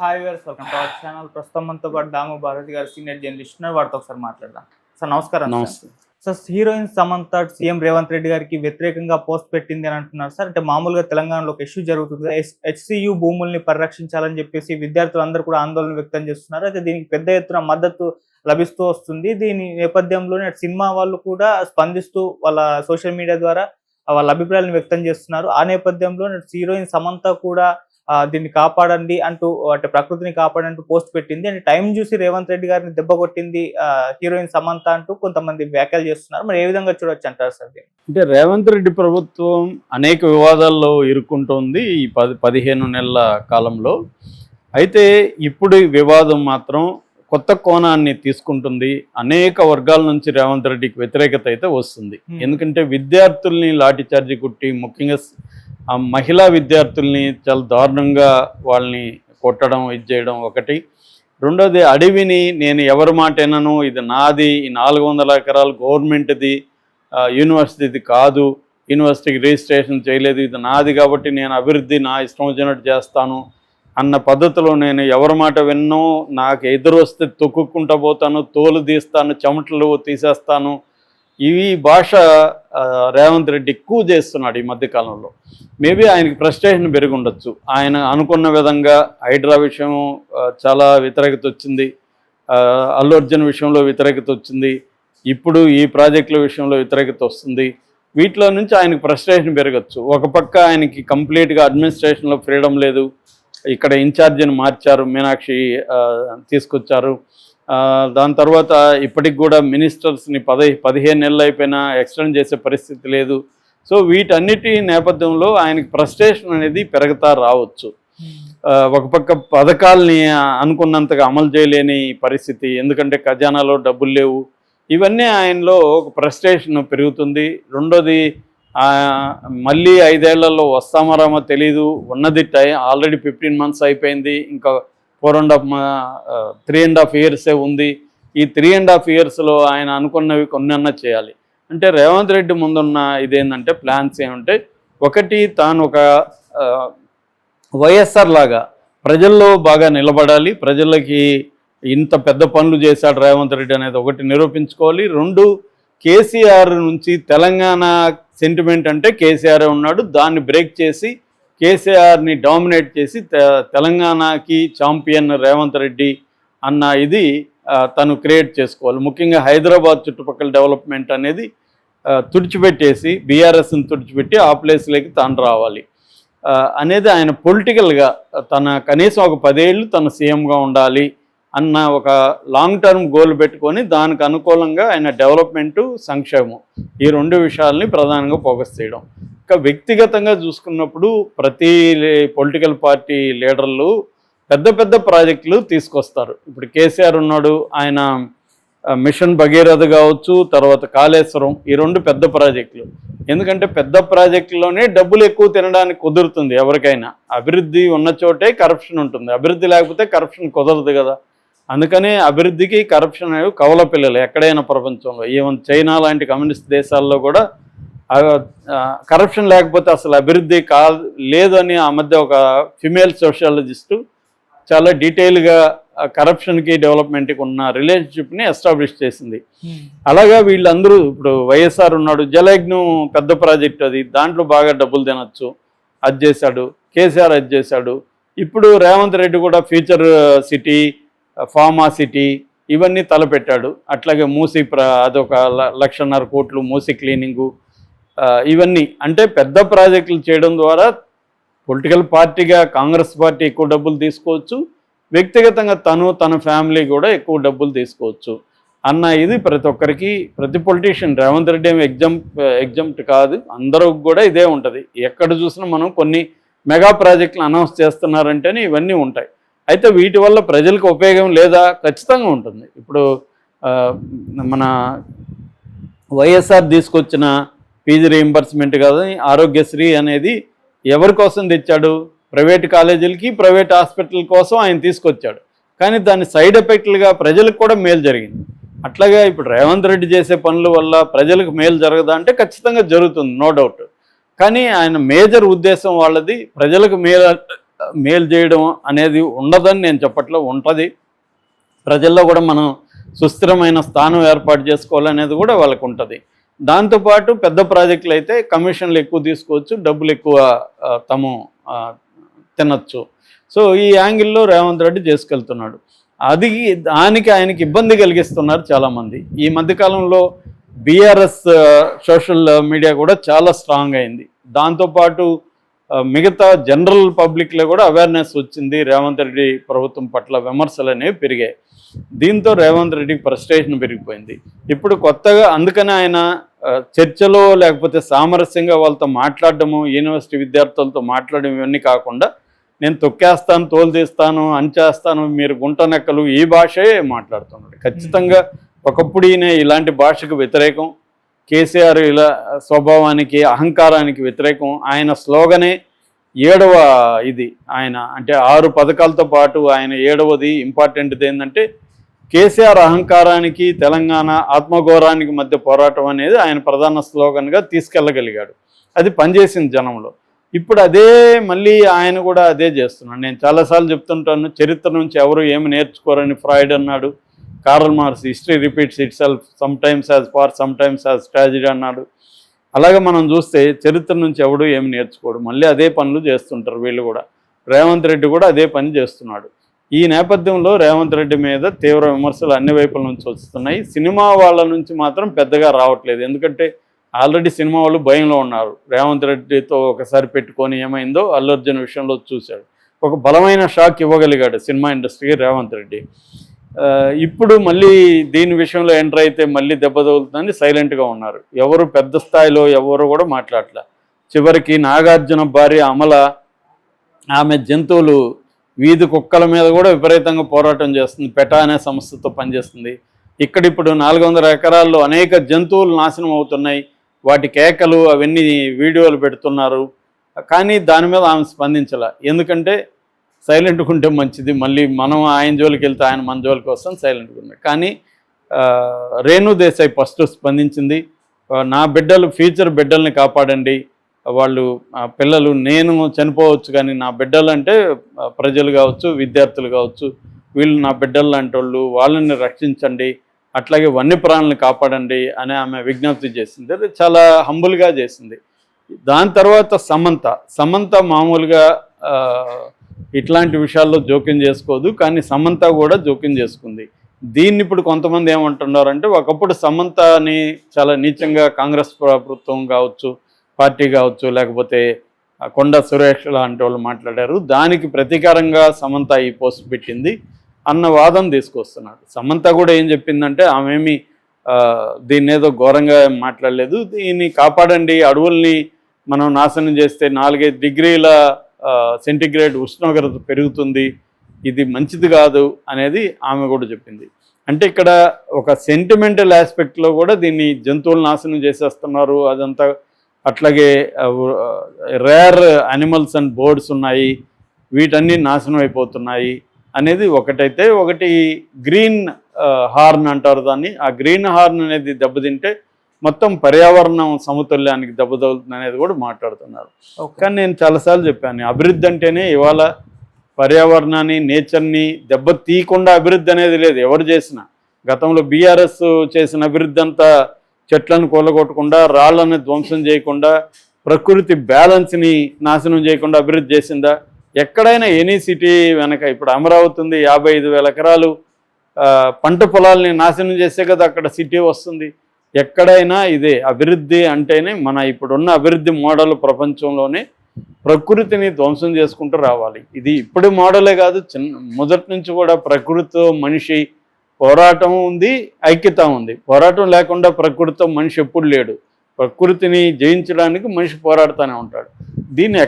Hi viewers, welcome to our channel. ప్రస్తుతం మనతో పాటు దాము భారతి గారు సీనియర్ జర్నలిస్ట్ ఉన్నారు. వారితో ఒకసారి మాట్లాడదాం. సార్ నమస్కారం. నమస్తే sir, heroine Samantha CM Revanth Reddy గారికి వ్యతిరేకంగా పోస్ట్ పెట్టింది అని అంటున్నారు సార్. అంటే మామూలుగా తెలంగాణలో ఒక ఇష్యూ జరుగుతుంది. హెచ్సియు భూముల్ని పరిరక్షించాలని చెప్పేసి విద్యార్థులందరూ కూడా ఆందోళన వ్యక్తం చేస్తున్నారు. అయితే దీనికి పెద్ద ఎత్తున మద్దతు లభిస్తూ వస్తుంది. దీని నేపథ్యంలోనే సినిమా వాళ్ళు కూడా స్పందిస్తూ వాళ్ళ సోషల్ మీడియా ద్వారా వాళ్ళ అభిప్రాయాలను వ్యక్తం చేస్తున్నారు. ఆ నేపథ్యంలో హీరోయిన్ సమంత కూడా దీన్ని కాపాడండి అంటూ, అంటే ప్రకృతిని కాపాడంటూ పోస్ట్ పెట్టింది. అంటే టైం చూసి రేవంత్ రెడ్డి గారిని దెబ్బ కొట్టింది హీరోయిన్ సమంత అంటూ కొంతమంది వ్యాఖ్యలు చేస్తున్నారు. మరి ఏ విధంగా చూడొచ్చు అంటారు సార్ దీన్ని? అంటే రేవంత్ రెడ్డి ప్రభుత్వం అనేక వివాదాల్లో ఇరుక్కుంటోంది ఈ 15 నెలల కాలంలో. అయితే ఇప్పుడు ఈ వివాదం మాత్రం కొత్త కోణాన్ని తీసుకుంటుంది. అనేక వర్గాల నుంచి రేవంత్ రెడ్డికి వ్యతిరేకత అయితే వస్తుంది. ఎందుకంటే విద్యార్థుల్ని లాఠీచార్జి కొట్టి, ముఖ్యంగా మహిళా విద్యార్థుల్ని చాలా దారుణంగా వాళ్ళని కొట్టడం, ఇది చేయడం ఒకటి. రెండోది, అడవిని నేను ఎవరి మాట వినను, ఇది నాది, ఈ 400 ఎకరాలు గవర్నమెంట్ది, యూనివర్సిటీది కాదు, యూనివర్సిటీకి రిజిస్ట్రేషన్ చేయలేదు, ఇది నాది కాబట్టి నేను అభివృద్ధి నా ఇష్టం వచ్చినట్టు చేస్తాను అన్న పద్ధతిలో నేను ఎవరి మాట విన్నో, నాకు ఎదురు వస్తే తొక్కుకుంటా పోతాను, తోలు తీస్తాను, చెమటలు తీసేస్తాను, ఇవి భాష రేవంత్ రెడ్డి ఎక్కువ చేస్తున్నాడు ఈ మధ్యకాలంలో. మేబీ ఆయనకి ఫ్రస్ట్రేషన్ పెరిగి ఉండొచ్చు. ఆయన అనుకున్న విధంగా హైడ్రా విషయం చాలా వ్యతిరేకత వచ్చింది, అల్లు అర్జున్ విషయంలో వ్యతిరేకత వచ్చింది, ఇప్పుడు ఈ ప్రాజెక్టుల విషయంలో వ్యతిరేకత వస్తుంది. వీటిలో నుంచి ఆయనకి ఫ్రస్ట్రేషన్ పెరగచ్చు. ఒక పక్క ఆయనకి కంప్లీట్గా అడ్మినిస్ట్రేషన్లో ఫ్రీడమ్ లేదు. ఇక్కడ ఇన్ఛార్జిని మార్చారు, మీనాక్షి తీసుకొచ్చారు. దాని తర్వాత ఇప్పటికి కూడా మినిస్టర్స్ని 15 నెలలు అయిపోయినా ఎక్స్టెండ్ చేసే పరిస్థితి లేదు. సో వీటన్నిటి నేపథ్యంలో ఆయనకి ఫ్రస్ట్రేషన్ అనేది పెరుగుతా రావచ్చు. ఒక పక్క పథకాలని అనుకున్నంతగా అమలు చేయలేని పరిస్థితి, ఎందుకంటే ఖజానాలో డబ్బులు లేవు. ఇవన్నీ ఆయనలో ఒక ఫ్రస్ట్రేషన్ పెరుగుతుంది. రెండోది, మళ్ళీ 5 ఏళ్లలో వస్తామరామో తెలీదు, ఉన్నది ఆల్రెడీ 15 months అయిపోయింది, ఇంకా 3.5 yearsే ఉంది. ఈ 3.5 yearsలో ఆయన అనుకున్నవి కొన్నన్నా చేయాలి. అంటే రేవంత్ రెడ్డి ముందున్న ఇదేంటంటే ప్లాన్స్ ఏమంటే, ఒకటి, తాను ఒక వైఎస్ఆర్ లాగా ప్రజల్లో బాగా నిలబడాలి, ప్రజలకి ఇంత పెద్ద పనులు చేశాడు రేవంత్ రెడ్డి అనేది ఒకటి నిరూపించుకోవాలి. రెండు, కేసీఆర్ నుంచి తెలంగాణ సెంటిమెంట్ అంటే కేసీఆర్ ఉన్నాడు, దాన్ని బ్రేక్ చేసి కేసీఆర్ని డామినేట్ చేసి తెలంగాణకి ఛాంపియన్ రేవంత్ రెడ్డి అన్న ఇది తను క్రియేట్ చేసుకోవాలి. ముఖ్యంగా హైదరాబాద్ చుట్టుపక్కల డెవలప్మెంట్ అనేది తుడిచిపెట్టేసి, బీఆర్ఎస్ని తుడిచిపెట్టి ఆ ప్లేస్లోకి తాను రావాలి అనేది ఆయన పొలిటికల్గా తన కనీసం ఒక 10 ఏళ్ళు తన సీఎంగా ఉండాలి అన్న ఒక లాంగ్ టర్మ్ గోల్ పెట్టుకొని దానికి అనుకూలంగా ఆయన డెవలప్మెంటు, సంక్షేమం, ఈ 2 విషయాల్ని ప్రధానంగా ఫోకస్ చేయడం. ఇంకా వ్యక్తిగతంగా చూసుకున్నప్పుడు ప్రతి పొలిటికల్ పార్టీ లీడర్లు పెద్ద పెద్ద ప్రాజెక్టులు తీసుకొస్తారు. ఇప్పుడు కేసీఆర్ ఉన్నాడు, ఆయన మిషన్ భగీరథ కావచ్చు, తర్వాత కాళేశ్వరం, ఈ 2 పెద్ద ప్రాజెక్టులు. ఎందుకంటే పెద్ద ప్రాజెక్టులోనే డబ్బులు ఎక్కువ తినడానికి కుదురుతుంది ఎవరికైనా. అభివృద్ధి ఉన్న చోటే కరప్షన్ ఉంటుంది, అభివృద్ధి లేకపోతే కరప్షన్ కుదరదు కదా. అందుకనే అభివృద్ధికి కరప్షన్ అనేవి కవల పిల్లలు ఎక్కడైనా ప్రపంచంలో. ఈవెన్ చైనా లాంటి కమ్యూనిస్ట్ దేశాల్లో కూడా కరప్షన్ లేకపోతే అసలు అభివృద్ధి లేదు అని ఆ మధ్య ఒక ఫిమేల్ సోషియాలజిస్టు చాలా డీటెయిల్గా కరప్షన్కి డెవలప్మెంట్కి ఉన్న రిలేషన్షిప్ని ఎస్టాబ్లిష్ చేసింది. అలాగా వీళ్ళందరూ, ఇప్పుడు వైఎస్ఆర్ ఉన్నాడు, జలయజ్ఞం పెద్ద ప్రాజెక్ట్, అది దాంట్లో బాగా డబ్బులు తినచ్చు, అది చేశాడు. కేసీఆర్ అది చేశాడు. ఇప్పుడు రేవంత్ రెడ్డి కూడా ఫ్యూచర్ సిటీ, ఫార్మా సిటీ, ఇవన్నీ తలపెట్టాడు. అట్లాగే మూసి అదొక 1,50,000 కోట్లు మూసి క్లీనింగు, ఇవన్నీ. అంటే పెద్ద ప్రాజెక్టులు చేయడం ద్వారా పొలిటికల్ పార్టీగా కాంగ్రెస్ పార్టీ ఎక్కువ డబ్బులు తీసుకోవచ్చు, వ్యక్తిగతంగా తన ఫ్యామిలీ కూడా ఎక్కువ డబ్బులు తీసుకోవచ్చు అన్న ఇది ప్రతి ఒక్కరికి, ప్రతి పొలిటీషియన్. రేవంత్ రెడ్డి ఏమి ఎగ్జామ్ట్ కాదు, అందరూ కూడా ఇదే ఉంటుంది. ఎక్కడ చూసినా మనం కొన్ని మెగా ప్రాజెక్టులు అనౌన్స్ చేస్తున్నారంటేనే ఇవన్నీ ఉంటాయి. అయితే వీటి వల్ల ప్రజలకు ఉపయోగం లేదా? ఖచ్చితంగా ఉంటుంది. ఇప్పుడు మన వైఎస్ఆర్ తీసుకొచ్చిన ఫీజు రీయింబర్స్మెంట్ కాదు, ఆరోగ్యశ్రీ అనేది ఎవరి కోసం తెచ్చాడు? ప్రైవేట్ కాలేజీలకి, ప్రైవేట్ హాస్పిటల్ కోసం ఆయన తీసుకొచ్చాడు. కానీ దాని సైడ్ ఎఫెక్ట్లుగా ప్రజలకు కూడా మేలు జరిగింది. అట్లాగే ఇప్పుడు రేవంత్ రెడ్డి చేసే పనుల వల్ల ప్రజలకు మేలు జరగదా అంటే ఖచ్చితంగా జరుగుతుంది, నో డౌట్. కానీ ఆయన మేజర్ ఉద్దేశం వాళ్ళది ప్రజలకు మేలు మేలు చేయడం అనేది ఉండదని నేను చెప్పట్లో ఉంటుంది. ప్రజల్లో కూడా మనం సుస్థిరమైన స్థానం ఏర్పాటు చేసుకోవాలనేది కూడా వాళ్ళకు ఉంటుంది. దాంతోపాటు పెద్ద ప్రాజెక్టులు అయితే కమిషన్లు ఎక్కువ తీసుకోవచ్చు, డబ్బులు ఎక్కువ తాము తినచ్చు. సో ఈ యాంగిల్లో రేవంత్ రెడ్డి చేసుకెళ్తున్నాడు. దానికి ఆయనకి ఇబ్బంది కలిగిస్తున్నారు చాలామంది. ఈ మధ్యకాలంలో బీఆర్ఎస్ సోషల్ మీడియా కూడా చాలా స్ట్రాంగ్ అయింది. దాంతోపాటు మిగతా జనరల్ పబ్లిక్లో కూడా అవేర్నెస్ వచ్చింది. రేవంత్ రెడ్డి ప్రభుత్వం పట్ల విమర్శలు అనేవి పెరిగాయి. దీంతో రేవంత్ రెడ్డికి ఫ్రస్ట్రేషన్ పెరిగిపోయింది. ఇప్పుడు కొత్తగా అందుకనే ఆయన చర్చలో లేకపోతే సామరస్యంగా వాళ్ళతో మాట్లాడడము, యూనివర్సిటీ విద్యార్థులతో మాట్లాడడం ఇవన్నీ కాకుండా నేను తొక్కేస్తాను, తోలు తీస్తాను, అంచేస్తాను, మీరు గుంటనెక్కలు ఈ భాషే మాట్లాడుతున్నాడు. ఖచ్చితంగా ఒకప్పుడు ఈయన ఇలాంటి భాషకు వ్యతిరేకం, కేసీఆర్ ఇలా స్వభావానికి అహంకారానికి వ్యతిరేకం. ఆయన స్లోగనే 7వ ఇది ఆయన అంటే 6 పథకాలతో పాటు ఆయన 7వది ఇంపార్టెంట్ది ఏంటంటే కేసీఆర్ అహంకారానికి తెలంగాణ ఆత్మగౌరవానికి మధ్య పోరాటం అనేది ఆయన ప్రధాన స్లోగన్గా తీసుకెళ్ళగలిగాడు. అది పనిచేసింది జనంలో. ఇప్పుడు అదే మళ్ళీ ఆయన కూడా అదే చేస్తున్నాడు. నేను చాలాసార్లు చెప్తుంటాను, చరిత్ర నుంచి ఎవరు ఏమి నేర్చుకోరని ఫ్రాయిడ్ అన్నాడు. Karl Marx history repeats itself sometimes as farce sometimes as tragedy అన్నాడు. అలాగే మనం చూస్తే చరిత్ర నుంచి ఎవడు ఏమి నేర్చుకోడు, మళ్ళీ అదే పనులు చేస్తుంటారు వీళ్ళు కూడా. రేవంత్ రెడ్డి కూడా అదే పని చేస్తున్నాడు. ఈ నేపథ్యంలో రేవంత్ రెడ్డి మీద తీవ్ర విమర్శలు అన్ని వైపుల నుంచి వస్తున్నాయి. సినిమా వాళ్ళ నుంచి మాత్రం పెద్దగా రావట్లేదు. ఎందుకంటే ఆల్రెడీ సినిమా వాళ్ళు భయంలో ఉన్నారు. రేవంత్ రెడ్డితో ఒకసారి పెట్టుకొని ఏమైందో అల్లు అర్జున్ విషయంలో చూశాడు. ఒక బలమైన షాక్ ఇవ్వగలిగాడు సినిమా ఇండస్ట్రీకి రేవంత్ రెడ్డి. ఇప్పుడు మళ్ళీ దీని విషయంలో ఎంటర్ అయితే మళ్ళీ దెబ్బ తగులుతుందని సైలెంట్గా ఉన్నారు. ఎవరు పెద్ద స్థాయిలో ఎవరు కూడా మాట్లాడలే. చివరికి నాగార్జున భార్య అమల ఆమె జంతువులు వీధి కుక్కల మీద కూడా విపరీతంగా పోరాటం చేస్తుంది. పెటా అనే సంస్థతో పనిచేస్తుంది. ఇప్పుడు 400 ఎకరాల్లో అనేక జంతువులు నాశనం అవుతున్నాయి. వాటి కేకలు అవన్నీ వీడియోలు పెడుతున్నారు. కానీ దాని మీద ఆమె స్పందించాల. ఎందుకంటే సైలెంట్గా ఉంటే మంచిది, మళ్ళీ మనం ఆయన జోలికి వెళ్తే ఆయన మన జోలికి వస్తాం, సైలెంట్గా ఉన్నాయి. కానీ రేణు దేశాయ్ ఫస్ట్ స్పందించింది. నా బిడ్డలు ఫ్యూచర్ బిడ్డల్ని కాపాడండి, వాళ్ళు పిల్లలు నేను చనిపోవచ్చు కానీ నా బిడ్డలు అంటే ప్రజలు కావచ్చు, విద్యార్థులు కావచ్చు, వీళ్ళు నా బిడ్డలు లాంటి వాళ్ళు, వాళ్ళని రక్షించండి, అట్లాగే వన్యప్రాణులను కాపాడండి అని ఆమె విజ్ఞప్తి చేసింది. అది చాలా హంబుల్గా చేసింది. దాని తర్వాత సమంత మామూలుగా ఇట్లాంటి విషయాల్లో జోక్యం చేసుకోదు, కానీ సమంత కూడా జోక్యం చేసుకుంది. దీన్ని ఇప్పుడు కొంతమంది ఏమంటున్నారంటే ఒకప్పుడు సమంతని చాలా నీచంగా కాంగ్రెస్ ప్రభుత్వం కావచ్చు, పార్టీ కావచ్చు, లేకపోతే కొండ సురేష్ లాంటి వాళ్ళు మాట్లాడారు. దానికి ప్రతీకారంగా సమంత ఈ పోస్ట్ పెట్టింది అన్న వాదన తీసుకొస్తున్నాడు. సమంత కూడా ఏం చెప్పిందంటే ఆమెమి దీన్ని ఏదో ఘోరంగా మాట్లాడలేదు, దీన్ని కాపాడండి, అడవుల్ని మనం నాశనం చేస్తే 4-5 డిగ్రీల సెంటిగ్రేడ్ ఉష్ణోగ్రత పెరుగుతుంది, ఇది మంచిది కాదు అనేది ఆమె కూడా చెప్పింది. అంటే ఇక్కడ ఒక సెంటిమెంటల్ ఆస్పెక్ట్లో కూడా దీన్ని జంతువులు నాశనం చేసేస్తున్నారు అదంతా. అట్లాగే రేర్ యానిమల్స్ అండ్ బర్డ్స్ ఉన్నాయి, వీటన్నీ నాశనం అయిపోతున్నాయి అనేది ఒకటైతే, ఒకటి గ్రీన్ హార్న్ అంటారు దాన్ని. ఆ గ్రీన్ హార్న్ అనేది దెబ్బతింటే మొత్తం పర్యావరణం సమతుల్యానికి దెబ్బతగులుతుంది అనేది కూడా మాట్లాడుతున్నారు. కానీ నేను చాలాసార్లు చెప్పాను, అభివృద్ధి అంటేనే ఇవాళ పర్యావరణాన్ని నేచర్ని దెబ్బ తీయకుండా అభివృద్ధి అనేది లేదు ఎవరు చేసినా. గతంలో బీఆర్ఎస్ చేసిన అభివృద్ధి అంతా చెట్లను కూలగొట్టకుండా, రాళ్లను ధ్వంసం చేయకుండా, ప్రకృతి బ్యాలెన్స్ని నాశనం చేయకుండా అభివృద్ధి చేసిందా? ఎక్కడైనా ఎనీ సిటీ వెనక ఇప్పుడు అమరావతి ఉంది, 55,000 ఎకరాలు పంట పొలాల్ని నాశనం చేసే కదా అక్కడ సిటీ వస్తుంది. ఎక్కడైనా ఇదే అభివృద్ధి అంటేనే మన ఇప్పుడున్న అభివృద్ధి మోడల్ ప్రపంచంలోనే ప్రకృతిని ధ్వంసం చేసుకుంటూ రావాలి. ఇది ఇప్పుడు మోడలే కాదు, మొదటి నుంచి కూడా ప్రకృతితో మనిషి పోరాటం ఉంది, ఐక్యత ఉంది. పోరాటం లేకుండా ప్రకృతితో మనిషి ఎప్పుడు లేడు. ప్రకృతిని జయించడానికి మనిషి పోరాడుతూనే ఉంటాడు. దీన్ని